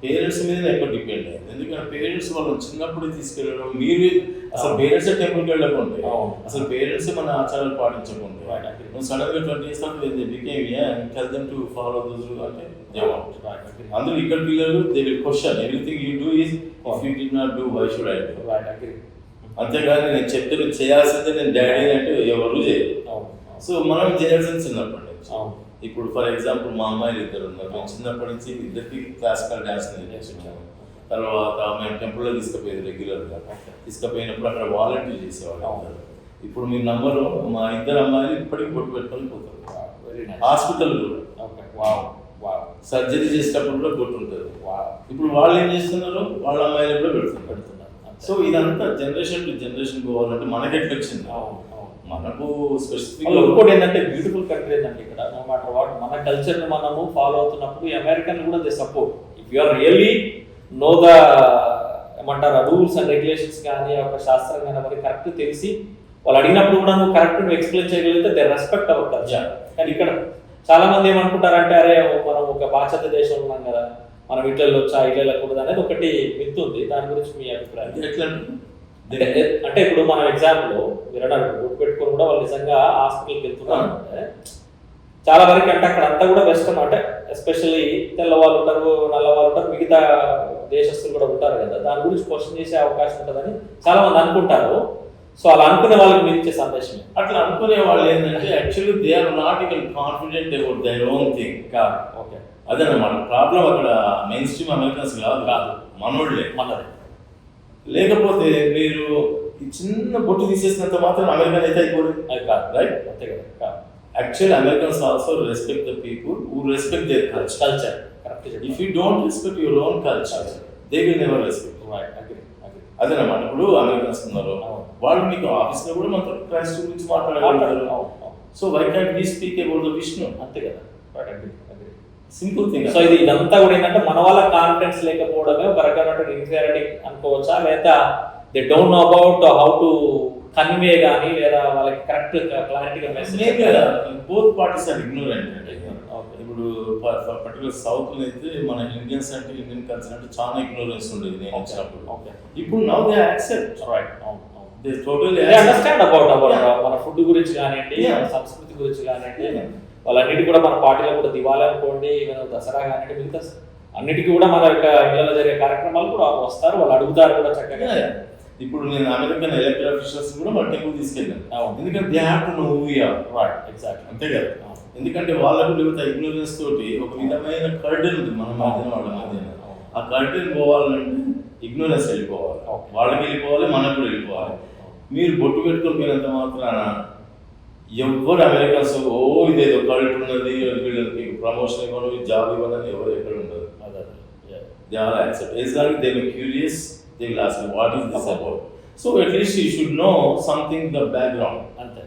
పేరెంట్స్ మీద ఎక్కువ డిపెండ్ అయ్యింది. ఎందుకంటే పేరెంట్స్ వాళ్ళు చిన్నప్పుడు తీసుకెళ్ళడం, మీరు అసలు పేరెంట్స్ టెంపుల్కి వెళ్ళకుంటే అసలు పేరెంట్స్ మన ఆచారాలు పాటించకుండా నువ్వు సడన్ గా 20 years tell them to follow those rules అంటే అందరూ ఇక్కడ పిల్లలు they will question everything you do is if you did not do why should I do. అంతేగాని నేను చెప్తే నువ్వు చేయాల్సిందే నేను డాడీ అంటే ఎవరు చేయరు. సో మనం చేయాల్సింది చిన్నప్పటి నుంచి. ఇప్పుడు ఫర్ ఎగ్జాంపుల్ మా అమ్మాయిలు ఇద్దరు ఉన్నారు. మేము చిన్నప్పటి నుంచి ఇద్దరికి క్లాసికల్ డ్యాన్స్ నేర్చుకున్నాము. తర్వాత మేము టెంపుల్లో తీసుకుపోయేది రెగ్యులర్గా. తీసుకుపోయినప్పుడు అక్కడ వాలంటీర్ చేసేవాళ్ళు. ఇప్పుడు మీ నంబరు మా ఇద్దరు అమ్మాయిలు ఇప్పటికి బొట్టు పెట్టుకొని పోతారు. హాస్పిటల్ కూడా సర్జరీ చేసేటప్పుడు కూడా బొట్టు ఉంటుంది. ఇప్పుడు వాళ్ళు ఏం చేస్తున్నారు, వాళ్ళ అమ్మాయిలు కూడా పెడుతున్నారు. సో ఇదంతా జనరేషన్ టు జనరేషన్ పోవాలంటే మనకి ఎట్లా వచ్చింది, మనకు స్పెసిఫిక్. ఇంకోటి ఏంటంటే బ్యూటిఫుల్ కంట్రీ ఏంటంటే ఇక్కడ నో మ్యాటర్ వాట్ మన కల్చర్ని మనము ఫాలో అవుతున్నప్పుడు ఈ అమెరికన్ కూడా they support. If you are really know the ఏమంటారు రూల్స్ అండ్ రెగ్యులేషన్స్ కానీ ఒక శాస్త్రం కానీ మరి కరెక్ట్ తెలిసి వాళ్ళు అడిగినప్పుడు కూడా నువ్వు కరెక్ట్ నువ్వు ఎక్స్ప్లెయిన్ చేయగలిగితే దే రెస్పెక్ట్ అవర్ కల్చర్. కానీ ఇక్కడ చాలా మంది ఏమనుకుంటారంటే అరే మనం ఒక పాశ్చాత్య దేశంలో ఉన్నాం కదా, మనం ఇట్లలో వచ్చా ఇట్లా వెళ్ళకూడదు అనేది ఒకటి మిత్ ఉంది. దాని గురించి మీ అభిప్రాయం ఎట్లా? అంటే ఇప్పుడు మన ఎగ్జాంపుల్ మీరు అన్నారు గుర్తు పెట్టుకొని కూడా వాళ్ళు నిజంగా హాస్పిటల్కి వెళ్తున్నారు అంటే చాలా వరకు అంటే అక్కడ అంతా కూడా బెస్ట్ అంటే ఎస్పెషల్లీ తెల్లవాళ్ళు ఉంటారు, నల్లవాళ్ళు ఉంటారు, మిగతా దేశస్తులు కూడా ఉంటారు కదా, దాని గురించి క్వశ్చన్ చేసే అవకాశం ఉంటుందని చాలా మంది అనుకుంటారు. సో అలా అనుకునే వాళ్ళకి మీరు ఇచ్చే సందేశం అట్లా అనుకునే వాళ్ళు ఏంటంటే actually they are not even confident about their own thing. Okay, అదన్నమాట ప్రాబ్లం. అక్కడ మెయిన్ స్ట్రీమ్ అమెరికన్స్ కాదు మనోళ్ళే మనది. లేకపోతే మీరు ఈ చిన్న బొట్టు తీసేసినంత మాత్రం అమెరికన్ అయితే అయిపోయింది అది కాదు, రైట్? అంతే కదా. Actually Americans also respect the people who respect their culture. If you don't respect your own culture they will never respect. అదేనమాట. ఇప్పుడు అమెరికన్స్ ఉన్నారు, వాళ్ళు మీకు ఆఫీస్లో కూడా మనతో క్రైస్ట్ గురించి మాట్లాడగలుగుతారు. So why can't we speak about the Vishnu? అంతే కదా, సింపుల్ థింగ్. సో ఇది ఇదంతా కూడా ఏంటంటే మన వాళ్ళ కాన్ఫిడెన్స్ లేకపోవడమే ఒక రకమైన ఇన్ఫీరియారిటీ అనుకోవచ్చా, లేదా they don't know about how to convey కానీ లేదా వాళ్ళకి కరెక్ట్ క్లారిటీగా message? Both parties are ignorant. ఇప్పుడు పర్టికులర్ సౌత్ అయితే మన ఇండియన్స్ అంటే ఇండియన్ కల్చర్ అంటే చాలా ఇగ్నోరెన్స్ ఉండేది నేను వచ్చినప్పుడు. ఇప్పుడు now they accept, right? They totally understand about మన ఫుడ్ గురించి కానివ్వండి, మన సంస్కృతి గురించి కానివ్వండి, వాళ్ళన్నిటి కూడా మన పార్టీలో కూడా దివాళీ అనుకోండి, దసరా కానివ్వండి, మిగతా అన్నిటికీ కూడా మన యొక్క ఇళ్లలో జరిగే కార్యక్రమాలు కూడా వస్తారు, వాళ్ళు అడుగుతారు కూడా చక్కగా. ఇప్పుడు నేను అమెరికన్ ఎలక్టెడ్ ఆఫీసర్స్ కూడా మన టెంపుల్ తీసుకెళ్ళాను. ఎందుకంటే they have to know who we are, right? Exactly, అంతే కదా. ఎందుకంటే వాళ్ళకు లేకపోతే ఇగ్నోరెన్స్ తోటి ఒక విధమైన కర్టెన్ ఉంది మన మధ్యన వాళ్ళ మధ్యన. ఆ కర్టెన్ పోవాలంటే ఇగ్నోరెన్స్ వెళ్ళిపోవాలి, వాళ్ళకి వెళ్ళిపోవాలి, మనకు కూడా వెళ్ళిపోవాలి. మీరు బొట్టు పెట్టుకొని పోయినంత మాత్రాన ఎవరు అమెరికన్స్ ఇదేదో కల్ట్ ఉన్నది వీళ్ళకి ప్రమోషన్ ఇవ్వను జాబ్ ఇవ్వనని ఎవరు ఎక్కడ ఉండదు. They all accept as long as they were curious they will ask what is this about. So at least you should know something the background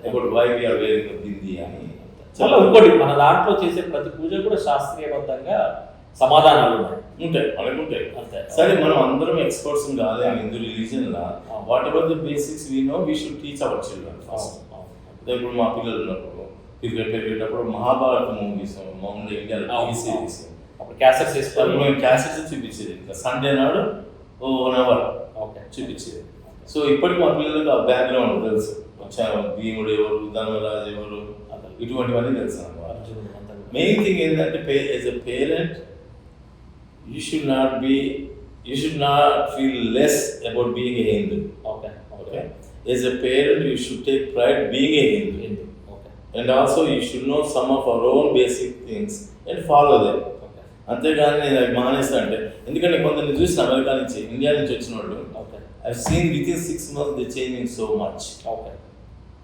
about why we are wearing the bindi అని. చాలా ఇంకోటి మన దాంట్లో చేసే ప్రతి పూజ కూడా శాస్త్రీయబద్ధంగా సమాధానాలు ఉంటాయి, మనకు ఉంటాయి. అంతే. సరే మనం అందరం ఎక్స్పర్ట్స్ కాదు Hindu religion law what ever the basics we know we should teach our children first. ఇప్పుడు మా పిల్లలు ఉన్నప్పుడు పెరిగేటప్పుడు మహాభారత మూవీస్ మామూలుగా ఇండియాలో సిరీస్ అప్పుడు క్యాసెట్స్ ఇస్తారు, మేము క్యాసెట్స్ చూపించేది. సండే నాడు 1 hour చూపించేది. సో ఇప్పటికి మా పిల్లలకు ఆ బ్యాక్గ్రౌండ్ తెలుసు, భీముడు ఎవరు, ధర్మరాజు ఎవరు, ఇటువంటివన్నీ తెలుసు అన్నమాట. మెయిన్ థింగ్ ఏంటంటే as a parent you should not feel less about being a Hindu. Okay. As a parent, you should take pride being a Hindu. Okay. And also you should know some of our own basic things and follow them. Okay. అంతేగాని నేను అది మానేస్తా అంటే, ఎందుకంటే కొందరిని చూసిన America నుంచి India నుంచి వచ్చిన వాళ్ళు I've seen within 6 months they changing so much. Okay.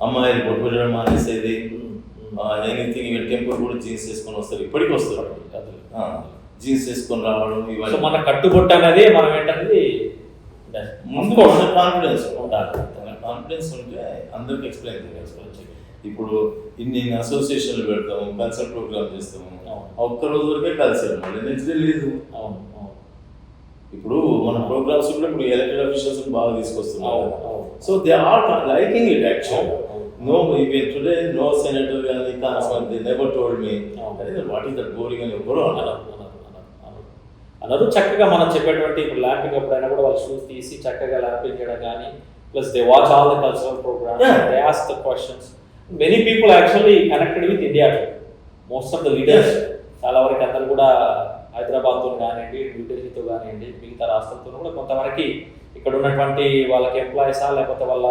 అమ్మాయిలు బొట్టు పెట్టడం మానేసేది, ఎనీథింగ్ ఈవెన్ టెంపుల్ కూడా జీన్స్ వేసుకొని వస్తారు, ఇప్పటికి వస్తారు జీన్స్ వేసుకొని రావడం. ఇవన్నీ మన కట్టుబొట్టు అనేది మనం ఏంటనేది ముందు కాన్ఫిడెన్స్ ఉండాలి. కాన్ఫిడెన్స్ ఉంటే అందరికి ఎక్స్ప్లెయిన్ చేయాలి. ఇప్పుడు ఇన్ని అసోసియేషన్లు పెడతాము, కల్చర్ ప్రోగ్రామ్ చేస్తాము, ఒక్క రోజు వరకే కల్చర్ మళ్ళీ నెక్స్ట్ డే లేదు. ఇప్పుడు మన ప్రోగ్రామ్స్ కూడా ఇప్పుడు ఎలక్టెడ్ ఆఫీషియల్స్ బాగా తీసుకొస్తున్నారు. So they are liking it actually. No even today no senator కానీ కాన్స్టర్ they never told me what is that boring అని ఎవరు అన్నారు. చక్కగా మనం చెప్పేటువంటి ఇప్పుడు ల్యాంపింగ్ అప్పుడైనా కూడా వాళ్ళు షూస్ తీసి చక్కగా ల్యాంపింగ్ చేయడం కానీ, plus they watch all the cultural programmes, they ask the questions. Many people actually connected with India. Most of the leaders చాలా వరకు అందరూ కూడా హైదరాబాద్తో కానివ్వండి, న్యూఢిల్లీతో కానివ్వండి, మిగతా రాష్ట్రాలతో కూడా కొంతవరకు ఇక్కడ ఉన్నటువంటి వాళ్ళకి ఎంప్లాయీసా లేకపోతే వాళ్ళ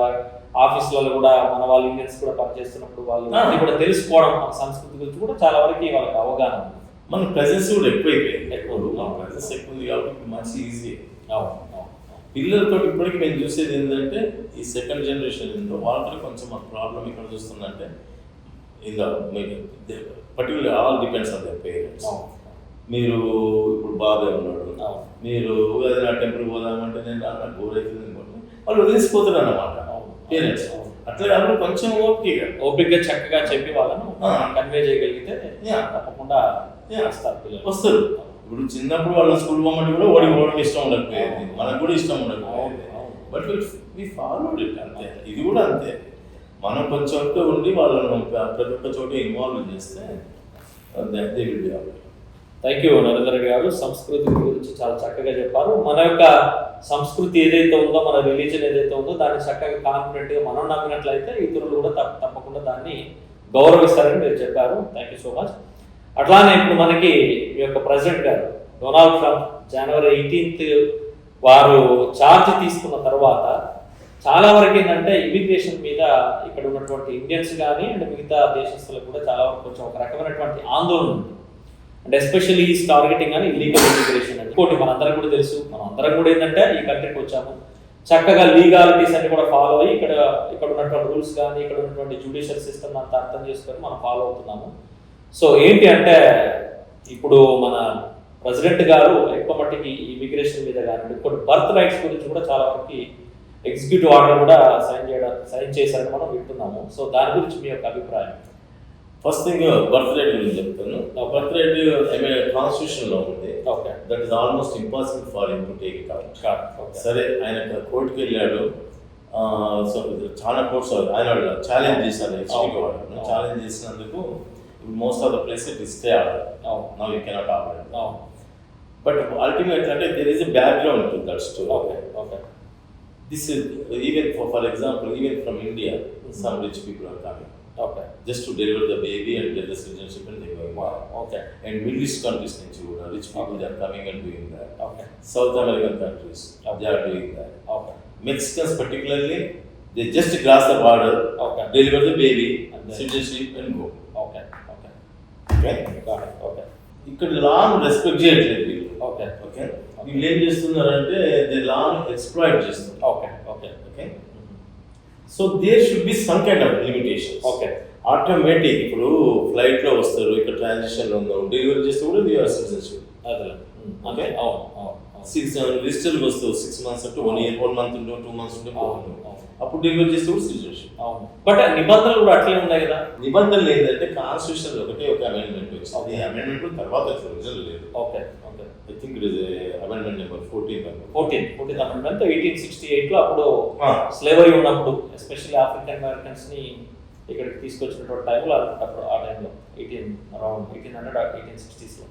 ఆఫీసులలో కూడా మన వాళ్ళు ఇండియన్స్ కూడా పనిచేస్తున్నప్పుడు వాళ్ళు అన్ని కూడా తెలుసుకోవడం మన సంస్కృతి గురించి కూడా చాలా వరకు వాళ్ళకి అవగాహన ఉంది. మన ప్రెజెన్స్ కూడా ఎక్కువైపోయింది. మన ప్రెజెన్స్ ఎక్కువ ఉంది కాబట్టి మంచి ఈజీ. పిల్లలతో ఇప్పటికీ మేము చూసేది ఏంటంటే ఈ సెకండ్ జనరేషన్ ఏంటో వాళ్ళతో కొంచెం మన ప్రాబ్లం ఇక్కడ చూస్తుందంటే ఇంకా particular all depends on the parents. మీరు ఇప్పుడు బాబే ఉన్నాడు, మీరు ఏదైనా టెంపుల్ పోదామంటే నేను నాకు బోర్ అవుతుంది అనుకోండి, వాళ్ళు వదిలిసిపోతారు అన్నమాట పేరెంట్స్. అట్లా కాబట్టి కొంచెం ఓపికగా చక్కగా చెప్పి వాళ్ళను కన్వే చేయగలిగితే తప్పకుండా వస్తారు. ఇప్పుడు చిన్నప్పుడు వాళ్ళ స్కూల్ పోమంటే కూడా వాడికి పోవడం ఇష్టం ఉండకపోయేది, మనకు కూడా ఇష్టం ఉండకపోయేది. బట్ వి ఫాలోడ్ ఇట్ అంతే. ఇది కూడా అంతే. మనం కొంచెం ఉండి వాళ్ళను ప్రతి ఒక్క చోట ఇన్వాల్వ్ చేస్తే థ్యాంక్ యూ నరేంద్ర రెడ్డి గారు. సంస్కృతి గురించి చాలా చక్కగా చెప్పారు. మన యొక్క సంస్కృతి ఏదైతే ఉందో, మన రిలీజన్ ఏదైతే ఉందో దాన్ని చక్కగా కాన్ఫిడెంట్గా మనం నమ్మినట్లయితే ఇతరులు కూడా తప్పకుండా దాన్ని గౌరవిస్తారని మీరు చెప్పారు. Thank you so much. అట్లానే ఇప్పుడు మనకి మీ యొక్క ప్రెసిడెంట్ గారు డొనాల్డ్ ట్రంప్ January 18th వారు ఛార్జ్ తీసుకున్న తర్వాత చాలా వరకు ఏంటంటే ఇమిగ్రేషన్ మీద ఇక్కడ ఉన్నటువంటి ఇండియన్స్ కానీ అండ్ మిగతా దేశస్తులకు కూడా చాలా వరకు కొంచెం ఒక రకమైనటువంటి ఆందోళన ఉంది. అండ్ ఎస్పెషల్లీ ఈ టార్గెటింగ్ అని ఇల్లీగల్ ఇమిగ్రేషన్ అని. ఇంకోటి మనందరం కూడా తెలుసు, మనం కూడా ఏంటంటే ఈ కంట్రీకి వచ్చాము చక్కగా లీగాలిటీస్ అన్ని కూడా ఫాలో అయ్యి ఇక్కడ ఉన్నటువంటి రూల్స్ కానీ ఇక్కడ ఉన్నటువంటి జ్యుడిషియల్ సిస్టమ్ అంతా అర్థం చేసుకొని మనం ఫాలో అవుతున్నాము. సో ఏంటి అంటే ఇప్పుడు మన ప్రెసిడెంట్ గారు ఎక్కువ మట్టికి ఇమిగ్రేషన్ మీద కానీ ఇంకోటి బర్త్ రైట్స్ గురించి కూడా చాలా వరకు ఎగ్జిక్యూటివ్ ఆర్డర్ కూడా సైన్ చేశారని మనం వింటున్నాము. సో దాని గురించి మీ యొక్క అభిప్రాయం? ఫస్ట్ థింగ్ బర్త్ రేట్ గురించి చెప్తాను. బర్త్ రేట్ కాన్స్టిట్యూషన్ లో ఉంది. That is almost impossible for him to take it out. సరే ఆయన కోర్టుకి వెళ్ళాడు. సో చాలా కోర్ట్స్ ఆయన ఛాలెంజ్ చేశారు. ఎగ్జిక్యూటివ్ ఆర్డర్ ఛాలెంజ్ చేసినందుకు most of the places it stay order. Now you cannot operate. But ultimate అంటే there is a background to that story. This is even for example, even from India, some rich people are coming. Just to deliver the baby and get the citizenship and they going. And Middle East countries nunchi kuda rich people they are coming and doing that. South American countries they are doing that. Mexicans particularly, they just cross the border, deliver the baby, citizenship and go. Okay. ఇక్కడ లాను respect చేయట్లేదు వీళ్ళు. వీళ్ళు ఏం చేస్తున్నారంటే they లాను exploit చేస్తున్నారు. So there should be some kind of limitation. Automatic ఇప్పుడు flight లో వస్తారు, ఇక్కడ ట్రాన్సిషన్ లో డెలివరీ చేస్తే కూడా యూఆర్ సిటిజన్షిప్. ఓకే 6 రిజిస్టర్కి వస్తావు 6 months అంటే 1 year 1 month ఉంటూ 2 months ఉంటే అప్పుడు డెలివరీ చేస్తే కూడా సిటిజన్షిప్. బట్ నిబంధనలు కూడా అట్లే ఉన్నాయి కదా. నిబంధనలు ఏంటంటే కాన్స్టిట్యూషన్ ఒకటే ఒక అమెండ్మెంట్ వచ్చింది. అమెండ్మెంట్ తర్వాత ఒరిజినల్ లేదు. I think it is amendment number 14th amendment 1868 లో అప్పుడు స్లేవరీ ఉన్నప్పుడు ఎస్పెషల్లీ ఆఫ్రికన్ అమెరికన్స్ ని ఇక్కడికి తీసుకొచ్చినటువంటి టైంలో అప్పుడు ఆ టైంలో 1800 1860s లో.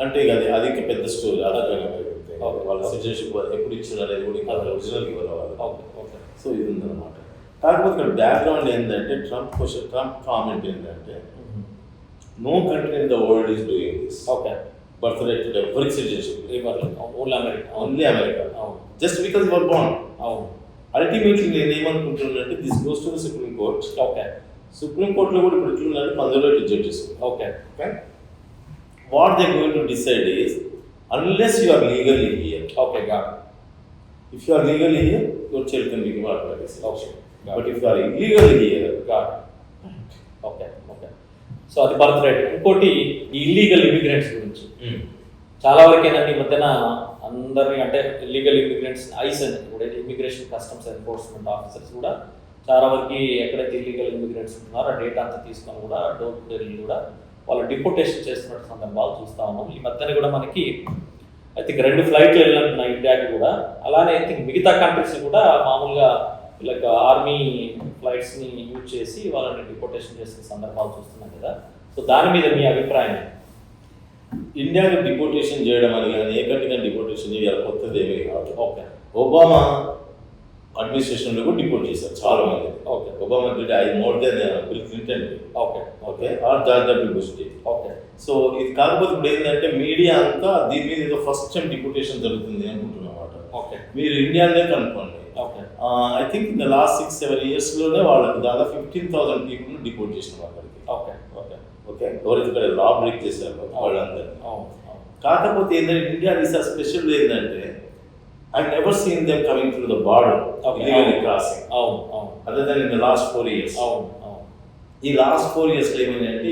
అంటే అది ఇంకా పెద్ద స్టోరీ. వాళ్ళ సిటిజన్షిప్ ఎప్పుడు ఇచ్చారు అనేది కూడా ఇంకా ఒరిజినల్ ఇవ్వాలి. సో ఇది ఉందన్నమాట. కాకపోతే ఇక్కడ బ్యాక్గ్రౌండ్ ఏంటంటే ట్రంప్ కామెంట్ ఏంటంటే no country in the world is doing this. Birth rate ఎవరి citizenship only America. Just because your bond. Ultimately నేను ఏమనుకుంటున్నానంటే this goes to the supreme court. Supreme కోర్టులో కూడా ఇప్పుడు ఎట్లున్నారు 18 judges. What they are going to decide is, unless you are legally here. If you are legally here, your child can be given automatically. But if you are illegally here, so అది birth right. ఇంకోటి illegal immigrants గురించి చాలా వరకు ఏంటంటే ఈ మధ్యన అందరినీ అంటే ఇల్లీగల్ ఇమిగ్రెంట్స్ ఐస్ అని కూడా ఇమిగ్రేషన్ కస్టమ్స్ ఎన్ఫోర్స్మెంట్ ఆఫీసర్స్ కూడా చాలా వరకు ఎక్కడైతే ఇల్లీగల్ ఇమిగ్రెంట్స్ ఉంటున్నారో ఆ డేటా అంతా తీసుకొని కూడా డోర్ టు డోర్ కూడా వాళ్ళు డిపోర్టేషన్ చేస్తున్న సందర్భాలు చూస్తూ ఉన్నాం. ఈ మధ్యన కూడా మనకి ఐ థింక్ 2 ఫ్లైట్లు వెళ్ళినట్టున్నా ఇండియాకి కూడా. అలానే ఐ థింక్ మిగతా కంట్రీస్ కూడా మామూలుగా లైక్ ఆర్మీ ఫ్లైట్స్ని యూజ్ చేసి వాళ్ళని డిపోర్టేషన్ చేస్తున్న సందర్భాలు చూస్తున్నాం కదా. సో దాని మీద మీ అభిప్రాయం? ఇండియాకి డిపోర్టేషన్ చేయడం అని కానీ ఏ కంట్రీ కానీ డిపోర్టేషన్ చేయాలి కొత్తది ఏమీ కాదు. ఒబామా అడ్మినిస్ట్రేషన్లో కూడా డిపోర్ట్ చేశారు చాలా మంది. Obama did more than Bill Clinton. Or George W Bush did. So ఇది కాకపోతే ఇప్పుడు ఏంటంటే మీడియా అంతా దీని మీద ఏదో ఫస్ట్ టైం డిపోర్టేషన్ జరుగుతుంది అనుకుంటున్నమాట. ఓకే మీరు ఇండియానే కనుక్కోండి. Okay I think in the last 6-7 yearsలోనే వాళ్ళకి దాదాపు 15,000 పీపుల్ డిపోర్ట్ చేసిన అక్కడికి. ఓకే ఓకే ఓకే, ఎవరైతే ఇక్కడ లా బ్రేక్ చేశారో వాళ్ళందరినీ. అవును కాకపోతే ఏంటంటే ఇండియా వీసా స్పెషల్ ఏంటంటే I never seen them coming through the border illegally crossing అవును అవును other than in the last 4 years. అవును అవును ఈ లాస్ట్ 4 yearsలో ఏమైందంటే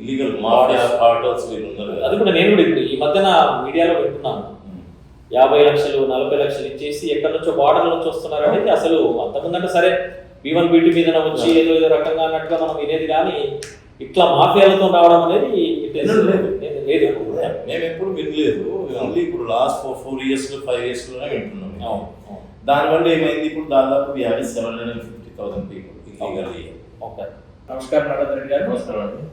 ఇల్లీగల్ మాఫియా కార్టల్స్ వీళ్ళు ఉన్నారు కదా. అది కూడా నేను కూడా ఇప్పుడు ఈ మధ్యన మీడియాలో వింటున్నాను 50 లక్షలు 40 లక్షలు ఇచ్చేసి ఎక్కడి నుంచో బార్డర్ నుంచి వస్తున్నారు అనేది. అసలు అంతకుముందంటే సరే B1 B2 మీద వచ్చి ఏదో ఏదో రకంగా అన్నట్టుగా మనం వినేది, కానీ ఇట్లా మాఫియాలతో రావడం అనేది లేదు. మేము ఎప్పుడు వినలేదు, ఓన్లీ ఇప్పుడు లాస్ట్ 4 years 5 yearsలోనే వింటున్నాం. దానివల్ల ఏమైంది, ఇప్పుడు దాదాపు 750,000 పీపుల్ ఇల్లీగల్లీ. ఓకే, నమస్కారం నరేంద్ర రెడ్డి గారు. నమస్కారం అండి.